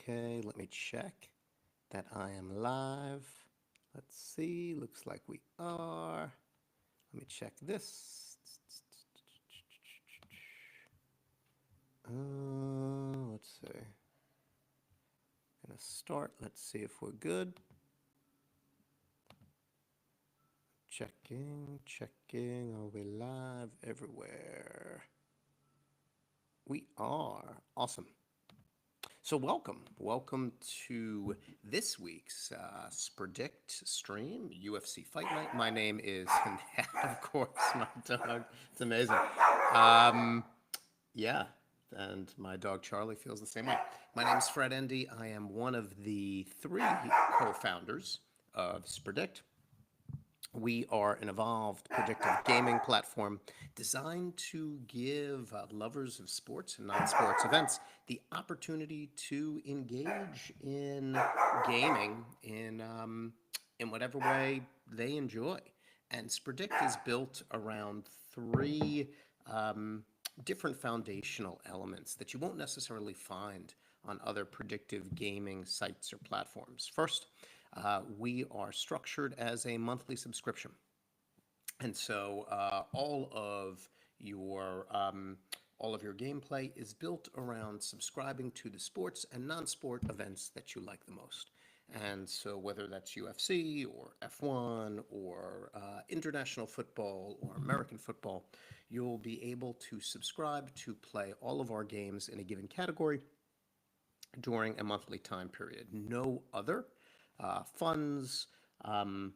Okay, let me check that I am live. Let's see, looks like we are. Let me check this. Let's see. Gonna start. Let's see if we're good. Checking. Are we live everywhere? We are. Awesome. So welcome to this week's Spredict stream, UFC Fight Night. My name is, and of course, my dog. It's amazing. Um, yeah, and my dog Charlie feels the same way. My name is Fred Endy. I am one of the three co-founders of Spredict. We are an evolved predictive gaming platform designed to give lovers of sports and non-sports events the opportunity to engage in gaming in whatever way they enjoy. And Spredict is built around three different foundational elements that you won't necessarily find on other predictive gaming sites or platforms. First, we are structured as a monthly subscription. And so all of your gameplay is built around subscribing to the sports and non-sport events that you like the most. And so whether that's UFC or F1 or international football or American football, you'll be able to subscribe to play all of our games in a given category during a monthly time period. No other funds, um,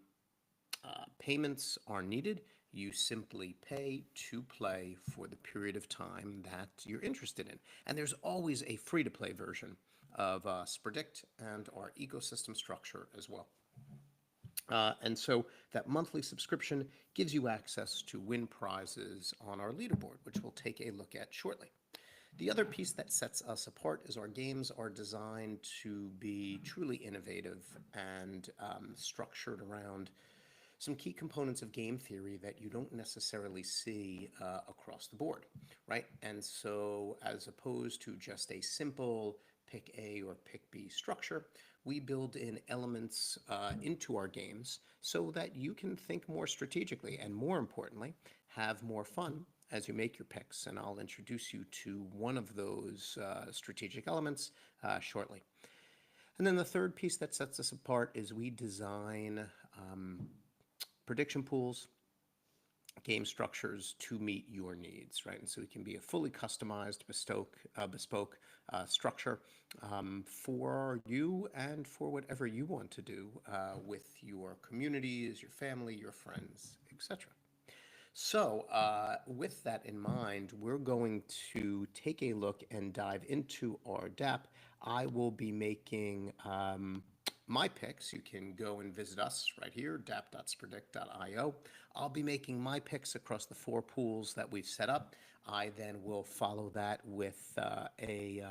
payments are needed. You simply pay to play for the period of time that you're interested in. And there's always a free to play version of Spredict and our ecosystem structure as well. And so that monthly subscription gives you access to win prizes on our leaderboard, which we'll take a look at shortly. The other piece that sets us apart is our games are designed to be truly innovative and structured around some key components of game theory that you don't necessarily see across the board, right? And so, as opposed to just a simple pick A or pick B structure, we build in elements into our games so that you can think more strategically and, more importantly, have more fun as you make your picks. And I'll introduce you to one of those strategic elements shortly. And then the third piece that sets us apart is we design prediction pools, game structures to meet your needs, right? And so it can be a fully customized, bespoke structure for you and for whatever you want to do with your communities, your family, your friends, etc. So, with that in mind, we're going to take a look and dive into our DApp. I will be making my picks. You can go and visit us right here, dapp.spredict.io. I'll be making my picks across the four pools that we've set up. I then will follow that with a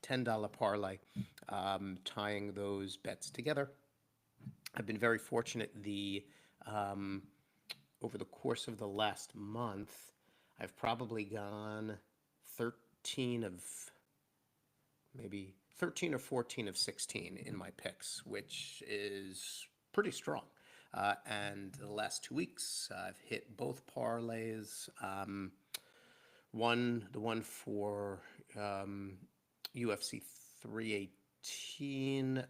$10 parlay, tying those bets together. I've been very fortunate. Over the course of the last month, I've probably gone 13 of maybe 13 or 14 of 16 in my picks, which is pretty strong. And the last 2 weeks, I've hit both parlays. The one for UFC 318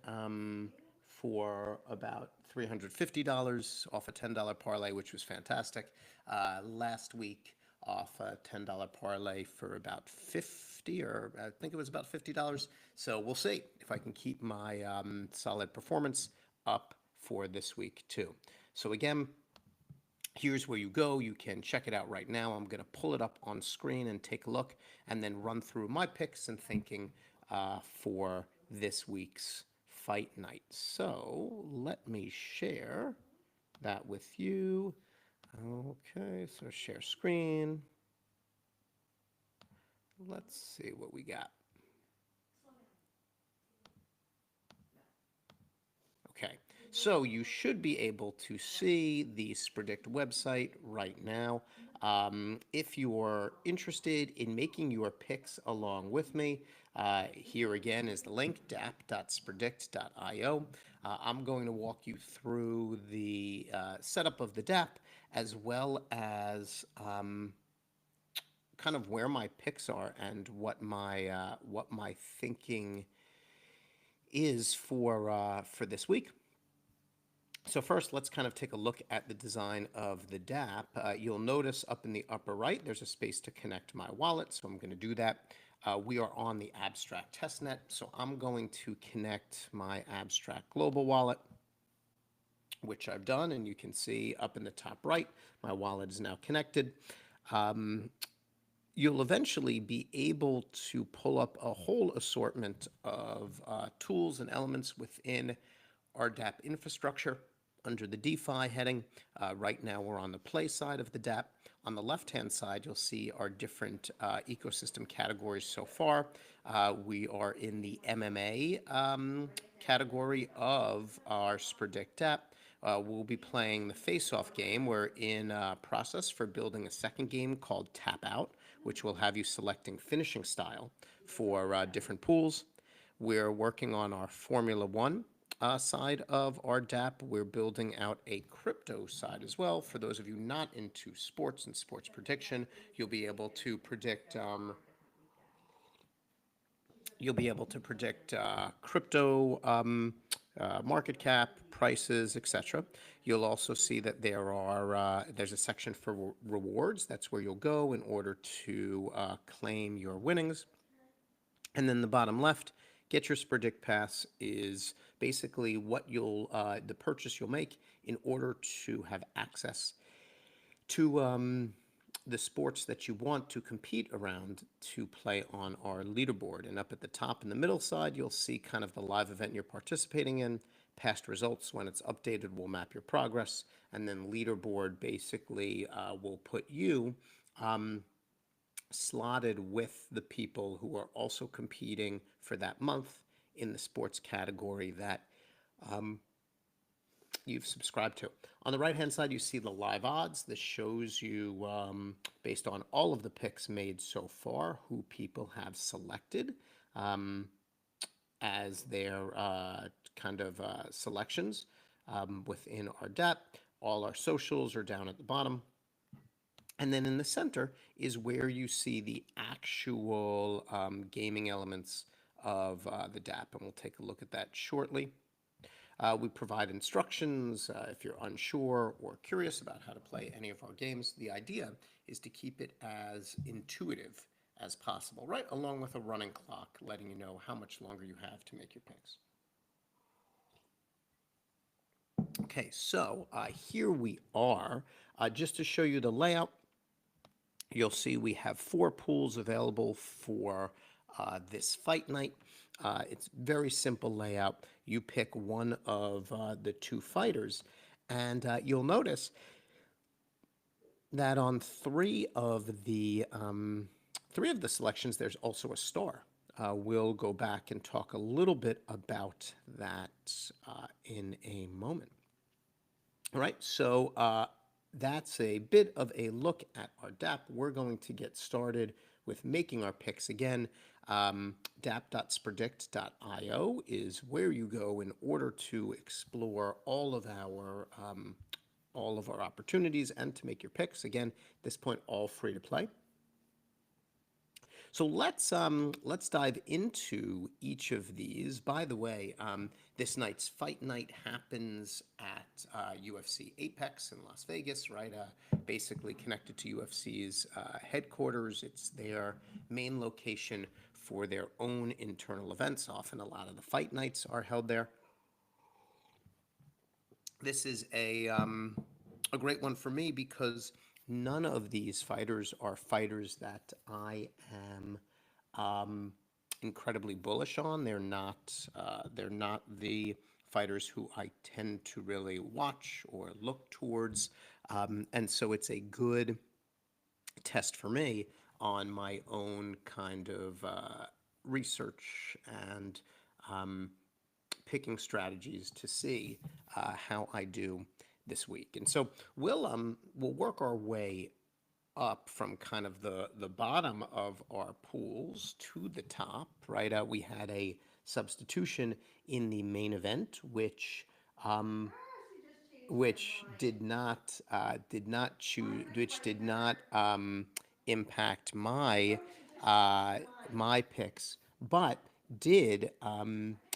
for about $350 off a $10 parlay, which was fantastic. Last week, off a $10 parlay for about 50, or I think it was about $50. So we'll see if I can keep my solid performance up for this week too. So again, here's where you go. You can check it out right now. I'm going to pull it up on screen and take a look and then run through my picks and thinking for this week's fight night. So let me share that with you. Okay, so share screen. Let's see what we got. Okay, so you should be able to see the Spredict website right now. If you're interested in making your picks along with me, Here again is the link, dap.spredict.io. I'm going to walk you through the setup of the DAP as well as kind of where my picks are and what my thinking is for this week. So first, let's kind of take a look at the design of the DAP. You'll notice up in the upper right, there's a space to connect my wallet, so I'm going to do that. We are on the Abstract testnet, so I'm going to connect my Abstract Global wallet, which I've done, and you can see up in the top right, my wallet is now connected. You'll eventually be able to pull up a whole assortment of tools and elements within our DAP infrastructure under the DeFi heading. Right now we're on the play side of the DAP. On the left-hand side, you'll see our different ecosystem categories so far. We are in the MMA category of our Spredict DAP. We'll be playing the face-off game. We're in process for building a second game called Tap Out, which will have you selecting finishing style for different pools. We're working on our Formula One side of our DAP. We're building out a crypto side as well. For those of you not into sports and sports prediction, you'll be able to predict crypto market cap, prices, etc. You'll also see that there's a section for rewards. That's where you'll go in order to claim your winnings. And then the bottom left, get your Spredict Pass is basically the purchase you'll make in order to have access to the sports that you want to compete around to play on our leaderboard. And up at the top in the middle side, you'll see kind of the live event you're participating in. Past results, when it's updated, will map your progress. And then leaderboard basically will put you slotted with the people who are also competing for that month in the sports category that you've subscribed to. On the right-hand side, you see the live odds. This shows you, based on all of the picks made so far, who people have selected as their selections within our DAP. All our socials are down at the bottom. And then in the center is where you see the actual gaming elements of the DAP, and we'll take a look at that shortly. We provide instructions if you're unsure or curious about how to play any of our games. The idea is to keep it as intuitive as possible, right along with a running clock, letting you know how much longer you have to make your picks. Okay, so here we are. Just to show you the layout, you'll see we have 4 pools available for this fight night. It's very simple layout. You pick one of the 2 fighters, and you'll notice that on 3 of the selections, there's also a star. We'll go back and talk a little bit about that in a moment. All right, so that's a bit of a look at our DAP. We're going to get started with making our picks again. dap.spredict.io is where you go in order to explore all of our opportunities and to make your picks. Again, at this point, all free to play. So let's dive into each of these. By the way, this night's fight night happens at UFC Apex in Las Vegas, right? Basically connected to UFC's headquarters. It's their main location for their own internal events. Often a lot of the fight nights are held there. This is a great one for me because none of these fighters are fighters that I am incredibly bullish on. They're not the fighters who I tend to really watch or look towards, and so it's a good test for me on my own kind of research and picking strategies to see how I do this week. And so we'll work our way up from kind of the bottom of our pools to the top, right? We had a substitution in the main event, um, which did not impact uh, my picks, but did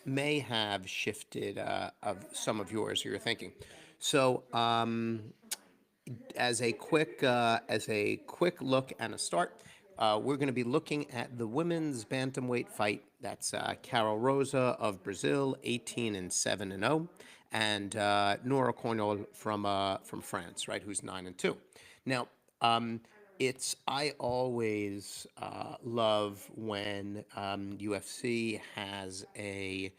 may have shifted of some of yours or your thinking. So as a quick look and a start, we're going to be looking at the women's bantamweight fight. That's Carol Rosa of Brazil, 18-7-0, and Nora Cornol from France, right, who's 9-2. Now, it's I always love when UFC has a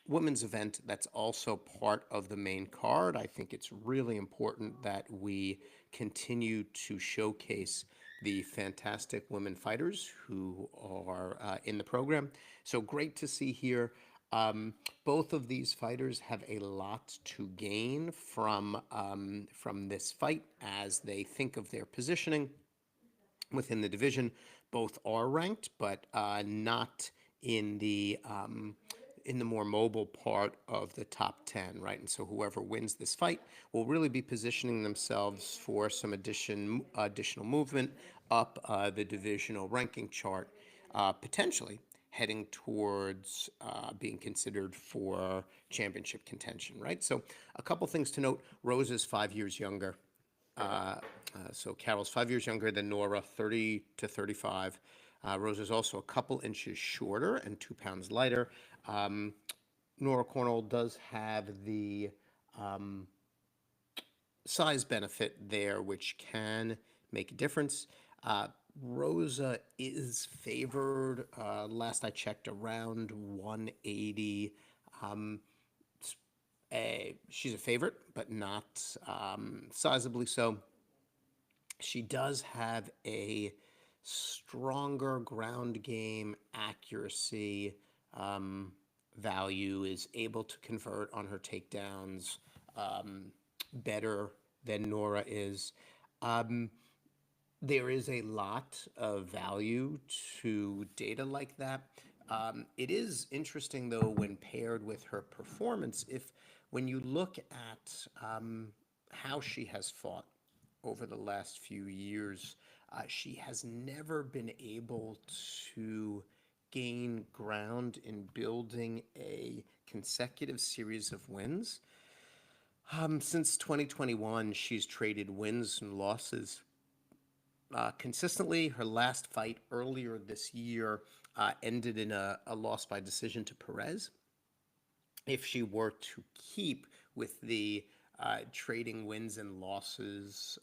women's event that's also part of the main card. I think it's really important that we continue to showcase the fantastic women fighters who are in the program. So great to see here. Both of these fighters have a lot to gain from this fight as they think of their positioning within the division. Both are ranked, but not in the more mobile part of the top 10, right? And so whoever wins this fight will really be positioning themselves for some additional movement up the divisional ranking chart, potentially heading towards being considered for championship contention, right? So a couple things to note. Rose is 5 years younger. So Carol's 5 years younger than Nora, 30 to 35. Rose is also a couple inches shorter and 2 pounds lighter. Nora Cornell does have the size benefit there, which can make a difference. Rosa is favored, last I checked, around 180. Um, she's a favorite, but not sizably so. She does have a stronger ground game accuracy value, is able to convert on her takedowns better than Nora is. Um, there is a lot of value to data like that. It is interesting, though, when paired with her performance, if when you look at how she has fought over the last few years, she has never been able to gain ground in building a consecutive series of wins. Since 2021, she's traded wins and losses consistently. Her last fight earlier this year ended in a loss by decision to Perez. If she were to keep with the trading wins and losses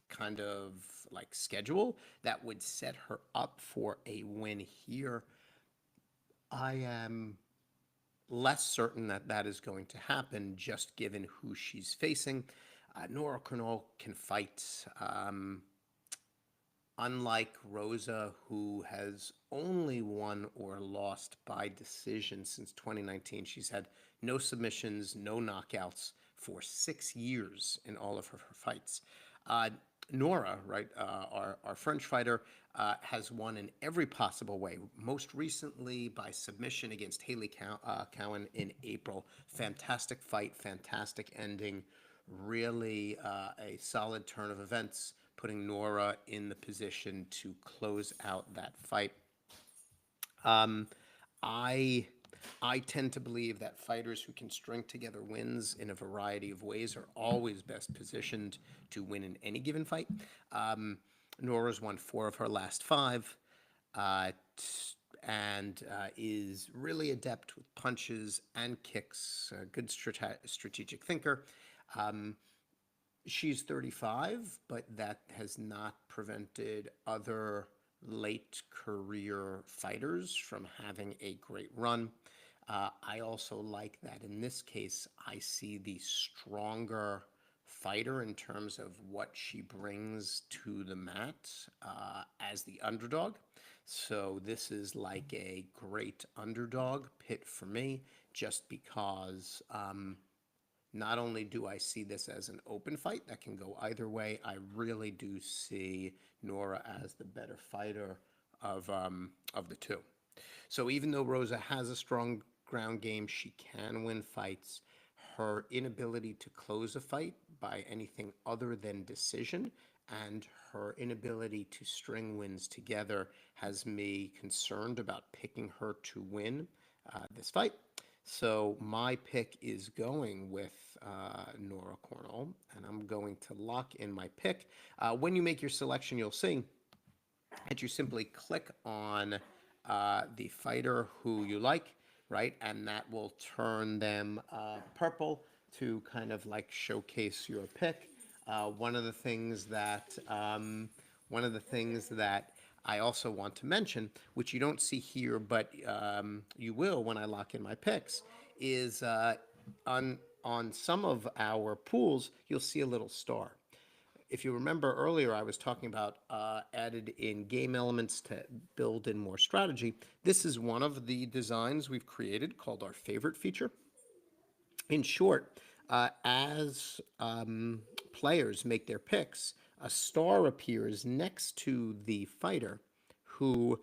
kind of like schedule, that would set her up for a win here. I am less certain that that is going to happen, just given who she's facing. Nora Cornell can fight. Unlike Rosa, who has only won or lost by decision since 2019, she's had no submissions, no knockouts for 6 years in all of her fights. Uh, Nora, right, our French fighter, has won in every possible way. Most recently by submission against Haley Cowan in April. Fantastic fight, fantastic ending. Really a solid turn of events, putting Nora in the position to close out that fight. Um, I I tend to believe that fighters who can string together wins in a variety of ways are always best positioned to win in any given fight. Um, Nora's won 4 of her last 5, uh, and is really adept with punches and kicks. A good strategic thinker. Um, She's 35, but that has not prevented other late career fighters from having a great run. I also like that in this case, I see the stronger fighter in terms of what she brings to the mat as the underdog. So this is like a great underdog pit for me, just because Not only do I see this as an open fight that can go either way, I really do see Nora as the better fighter of the two. So even though Rosa has a strong ground game, she can win fights. Her inability to close a fight by anything other than decision and her inability to string wins together has me concerned about picking her to win this fight. So my pick is going with Nora Cornell, and I'm going to lock in my pick. When you make your selection, you'll see that you simply click on the fighter who you like, right? And that will turn them purple to kind of like showcase your pick. One of the things that I also want to mention, which you don't see here, but you will when I lock in my picks, is on some of our pools, you'll see a little star. If you remember earlier, I was talking about added in game elements to build in more strategy. This is one of the designs we've created called our favorite feature. In short, as players make their picks, a star appears next to the fighter who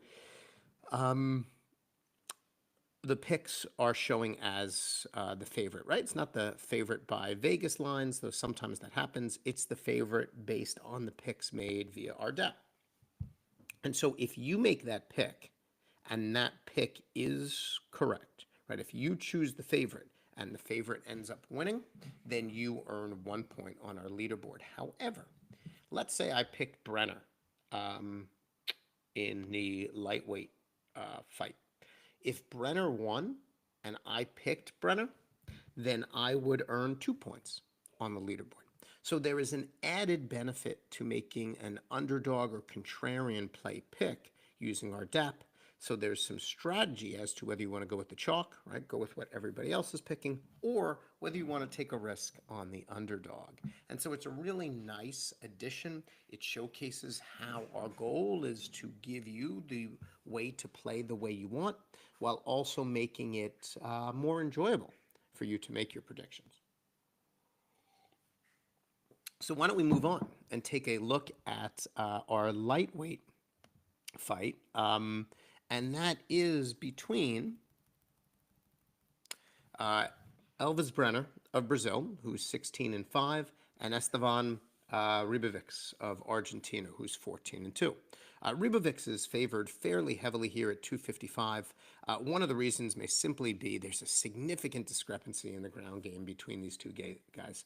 the picks are showing as the favorite, right? It's not the favorite by Vegas lines, though sometimes that happens. It's the favorite based on the picks made via our deck. And so if you make that pick and that pick is correct, right? If you choose the favorite and the favorite ends up winning, then you earn 1 point on our leaderboard. However, let's say I picked Brenner in the lightweight fight. If Brenner won and I picked Brenner, then I would earn 2 points on the leaderboard. So there is an added benefit to making an underdog or contrarian play pick using our DAP. So there's some strategy as to whether you want to go with the chalk, right? Go with what everybody else is picking, or whether you want to take a risk on the underdog. And so it's a really nice addition. It showcases how our goal is to give you the way to play the way you want, while also making it more enjoyable for you to make your predictions. So why don't we move on and take a look at our lightweight fight, and that is between Elvis Brenner of Brazil, who's 16-5, and Estevan Ribovics of Argentina, who's 14-2. Ribovics is favored fairly heavily here at 255. One of the reasons may simply be there's a significant discrepancy in the ground game between these two guys.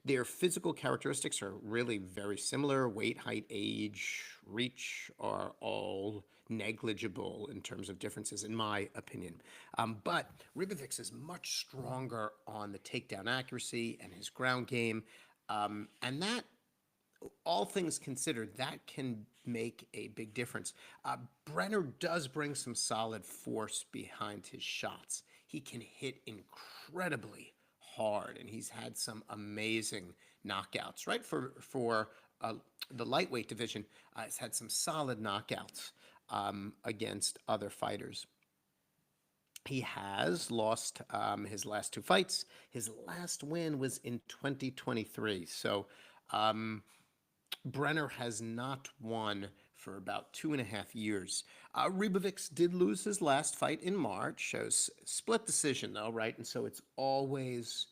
Their physical characteristics are really very similar. Weight, height, age, reach are all negligible in terms of differences, in my opinion. But Ribovics is much stronger on the takedown accuracy and his ground game. And that, all things considered, that can make a big difference. Brenner does bring some solid force behind his shots. He can hit incredibly hard, and he's had some amazing knockouts, right? For the lightweight division, he's had some solid knockouts against other fighters. He has lost his last two fights. His last win was in 2023. So Brenner has not won for about 2.5 years. Ribovics did lose his last fight in March. It was split decision, though, right? And so it's always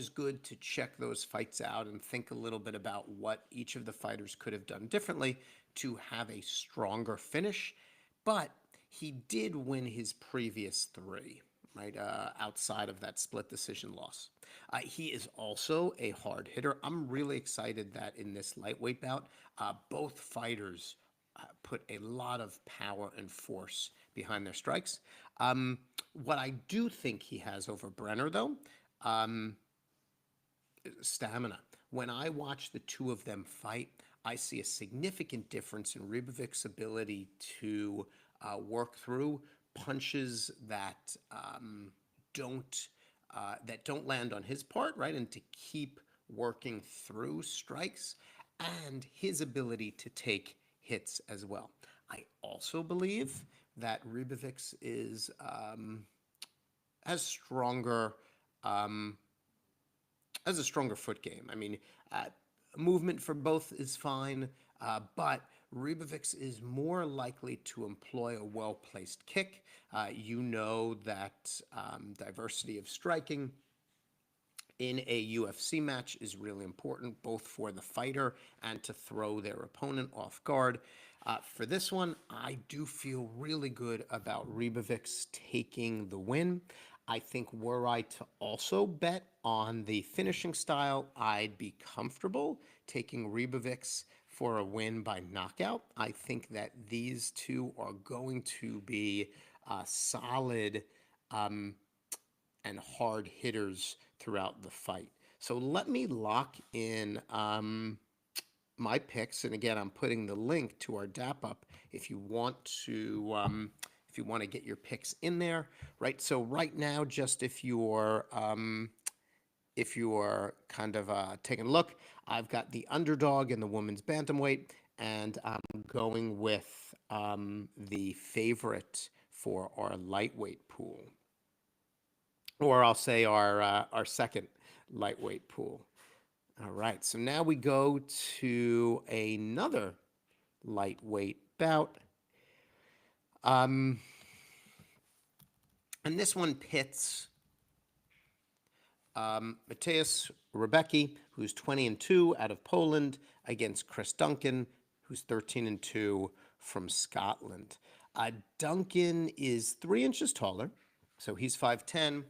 good to check those fights out and think a little bit about what each of the fighters could have done differently to have a stronger finish. But he did win his previous three, right, outside of that split decision loss. He is also a hard hitter. I'm really excited that in this lightweight bout, both fighters put a lot of power and force behind their strikes. What I do think he has over Brenner, though, stamina. When I watch the two of them fight, I see a significant difference in Ribovic's ability to work through punches that don't land on his part, right, and to keep working through strikes, and his ability to take hits as well. I also believe that Ribovics is has stronger um, has a stronger foot game. I mean, uh, movement for both is fine, but Ribovics is more likely to employ a well placed kick. You know that diversity of striking in a UFC match is really important, both for the fighter and to throw their opponent off guard. For this one, I do feel really good about Ribovics taking the win. I think were I to also bet on the finishing style, I'd be comfortable taking Ribovics for a win by knockout. I think that these two are going to be solid and hard hitters throughout the fight. So let me lock in my picks, and again, I'm putting the link to our DAP up if you want to. If you want to get your picks in there, right? So right now, just if you're kind of taking a look, I've got the underdog in the women's bantamweight, and I'm going with the favorite for our lightweight pool, or I'll say our second lightweight pool. All right, so now we go to another lightweight bout, um, and this one pits Mateusz Rebecki, who's 20-2 out of Poland, against Chris Duncan, who's 13-2 from Scotland. Duncan is 3 inches taller, so he's 5'10".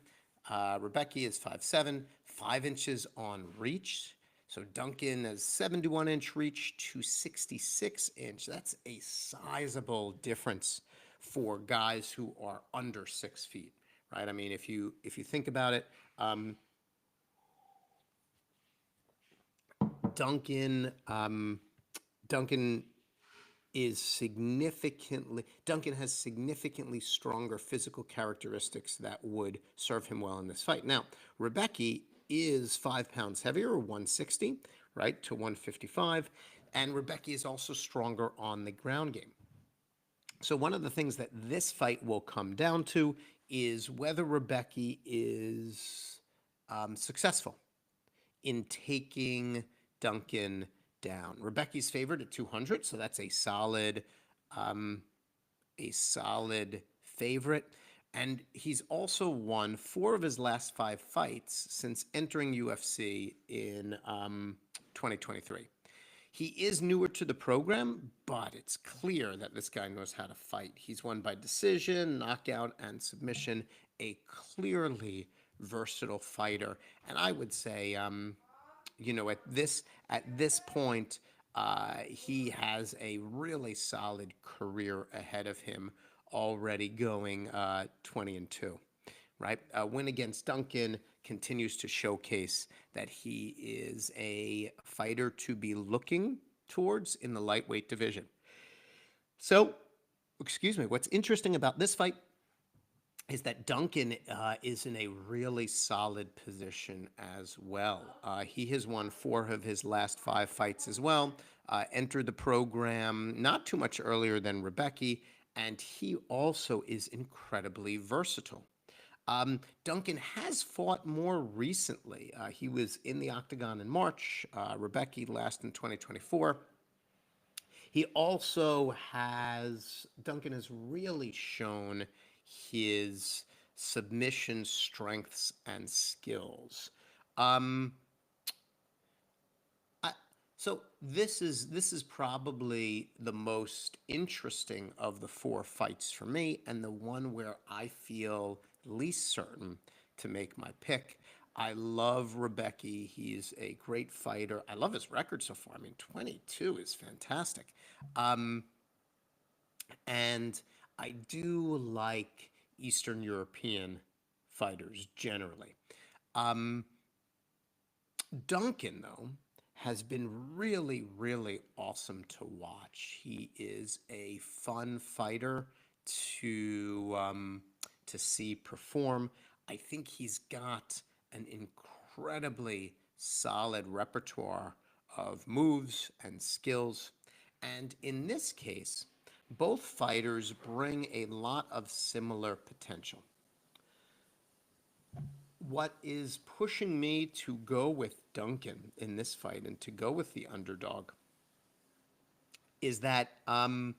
Rebecki is 5'7", 5 inches on reach. So Duncan has 71-inch reach to 66-inch. That's a sizable difference for guys who are under 6 feet, right? I mean, if you think about it, Duncan Duncan Duncan has significantly stronger physical characteristics that would serve him well in this fight. Now, Rebecki is 5 pounds heavier, 160, right, to 155, and Rebecki is also stronger on the ground game. So one of the things that this fight will come down to is whether Rebecki is successful in taking Duncan down. Rebecki's favored at 200, so that's a solid favorite. And he's also won 4 of his last 5 fights since entering UFC in 2023. He is newer to the program, but it's clear that this guy knows how to fight. He's won by decision, knockout, and submission. A clearly versatile fighter, and I would say, at this point, he has a really solid career ahead of him, already going 20-2. Right, a win against Duncan continues to showcase that he is a fighter to be looking towards in the lightweight division. So, excuse me. What's interesting about this fight is that Duncan is in a really solid position as well. He has won 4 of his last 5 fights as well, entered the program not too much earlier than Rebecki, and he also is incredibly versatile. Duncan has fought more recently. He was in the octagon in March, Rebecki last in 2024. Duncan has really shown his submission strengths and skills. Um, I, so this is probably the most interesting of the 4 fights for me, and the one where I feel least certain to make my pick. I love Rebecki. He's a great fighter. I love his record so far. I mean, 22 is fantastic. Um, and I do like Eastern European fighters generally. Um, Duncan, though, has been really, really awesome to watch. He is a fun fighter to see perform. I think he's got an incredibly solid repertoire of moves and skills. And in this case, both fighters bring a lot of similar potential. what is pushing me to go with Duncan in this fight and to go with the underdog is that I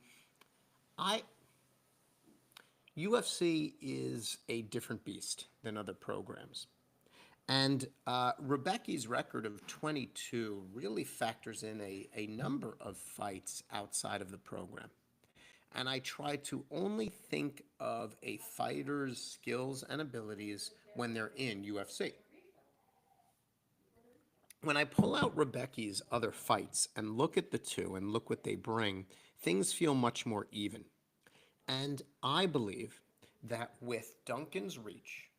UFC is a different beast than other programs. And Rebecca's record of 22 really factors in a number of fights outside of the program. And I try to only think of a fighter's skills and abilities when they're in UFC. When I pull out Rebecca's other fights and look at the two and look what they bring, things feel much more even. And I believe that with Duncan's reach,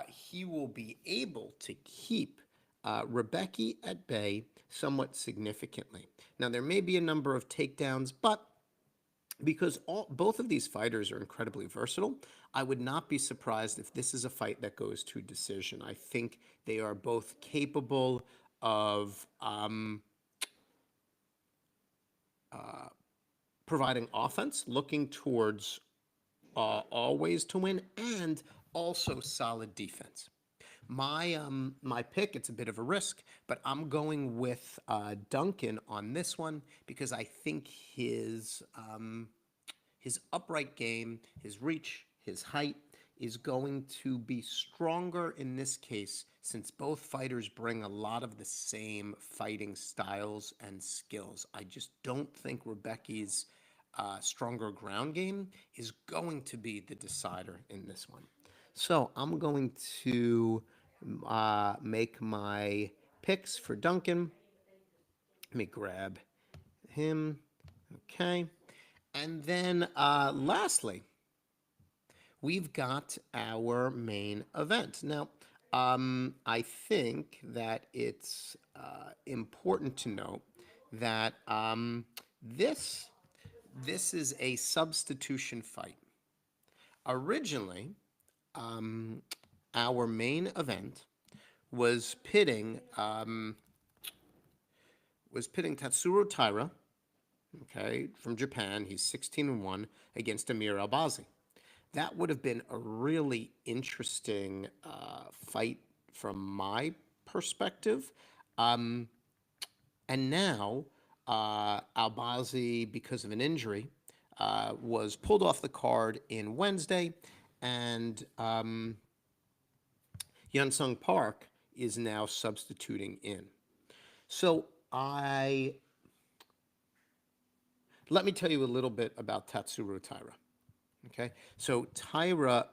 he will be able to keep Rebecca at bay somewhat significantly. Now, there may be a number of takedowns, but because both of these fighters are incredibly versatile, I would not be surprised if this is a fight that goes to decision. I think they are both capable of providing offense, looking towards always to win, and also solid defense. My pick, it's a bit of a risk, but I'm going with Duncan on this one because I think his upright game, his reach, his height is going to be stronger in this case since both fighters bring a lot of the same fighting styles and skills. I just don't think Rebecca's stronger ground game is going to be the decider in this one. So I'm going to make my picks for Duncan. Let me grab him. Okay. And then lastly, we've got our main event. Now, I think that it's important to note that this this is a substitution fight. Originally, our main event was pitting Tatsuro Taira, okay, from Japan. He's 16-1 against Amir Albazi. That would have been a really interesting fight from my perspective. And now, Albazi, because of an injury, was pulled off the card in Wednesday, and Sung Park is now substituting in. So let me tell you a little bit about Tatsuro Taira. Okay, so Taira,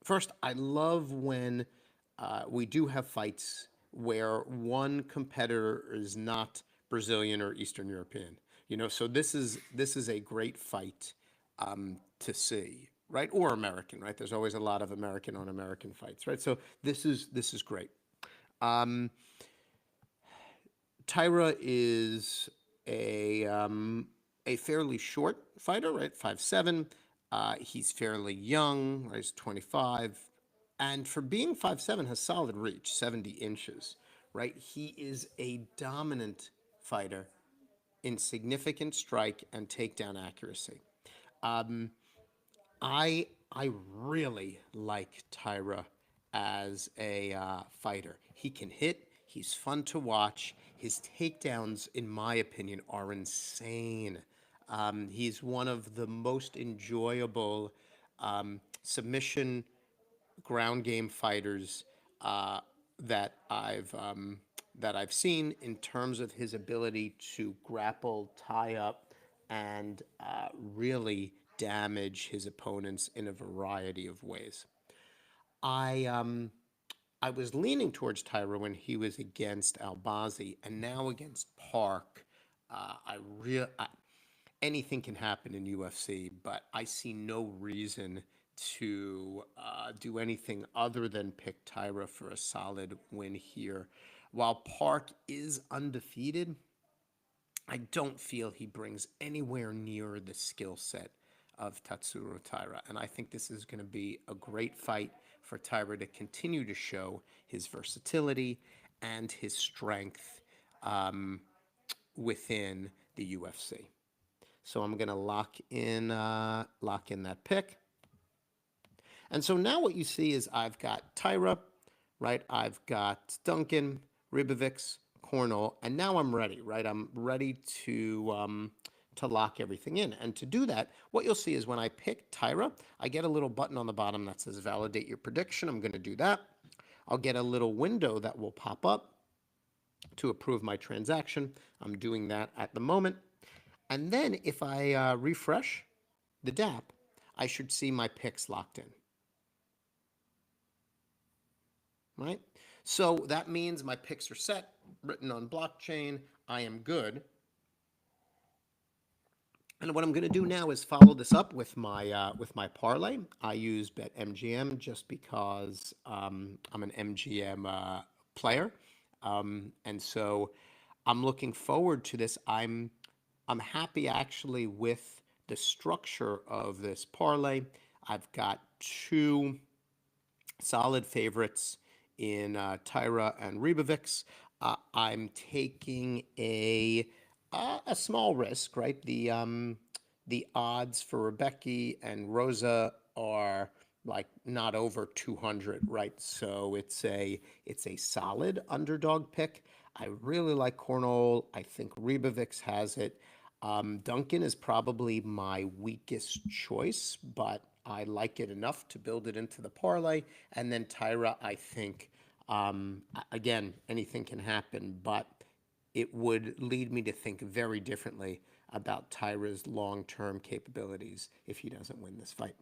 first, I love when we do have fights where one competitor is not Brazilian or Eastern European. So this is a great fight to see, right? Or American, right? There's always a lot of American on American fights, right? So this is great. Taira is a fairly short fighter, right? 5'7". He's fairly young, right? He's 25. And for being 5'7", has solid reach, 70 inches, right? He is a dominant fighter in significant strike and takedown accuracy. I really like Tyra as a fighter. He can hit. He's fun to watch. His takedowns, in my opinion, are insane. He's one of the most enjoyable submission ground game fighters that I've seen in terms of his ability to grapple, tie up, and really damage his opponents in a variety of ways. I was leaning towards Tyra when he was against Albazi, and now against Park. I real Anything can happen in UFC, but I see no reason to do anything other than pick Tyra for a solid win here. While Park is undefeated, I don't feel he brings anywhere near the skill set of Tatsuro Taira. And I think this is going to be a great fight for Taira to continue to show his versatility and his strength within the UFC. So I'm going to lock in that pick. And so now what you see is I've got Tyra, right? I've got Duncan, Ribovics, Cornell, and now I'm ready, right? I'm ready to lock everything in. And to do that, what you'll see is when I pick Tyra, I get a little button on the bottom that says validate your prediction. I'm going to do that. I'll get a little window that will pop up to approve my transaction. I'm doing that at the moment. And then if I refresh the DApp, I should see my picks locked in, right? So that means my picks are set, written on blockchain. I am good. And what I'm going to do now is follow this up with my parlay. I use BetMGM just because I'm an MGM player, and so I'm looking forward to this. I'm happy actually with the structure of this parlay. I've got two solid favorites in Tyra and Ribovics. I'm taking a small risk, right? The odds for Rebecca and Rosa are like not over 200, right? So it's a solid underdog pick. I really like Cornell. I think Ribovics has it. Duncan is probably my weakest choice, but I like it enough to build it into the parlay. And then Tyra, I think, again, anything can happen, but it would lead me to think very differently about Tyra's long term capabilities if he doesn't win this fight.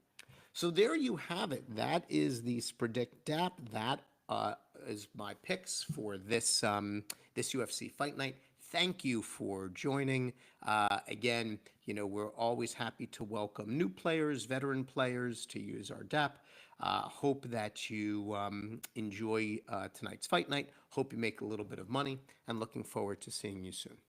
So there you have it. That is the Spredict app. That is my picks for this UFC fight night. Thank you for joining. Again, we're always happy to welcome new players, veteran players to use our DApp. Hope that you enjoy tonight's fight night. Hope you make a little bit of money, and looking forward to seeing you soon.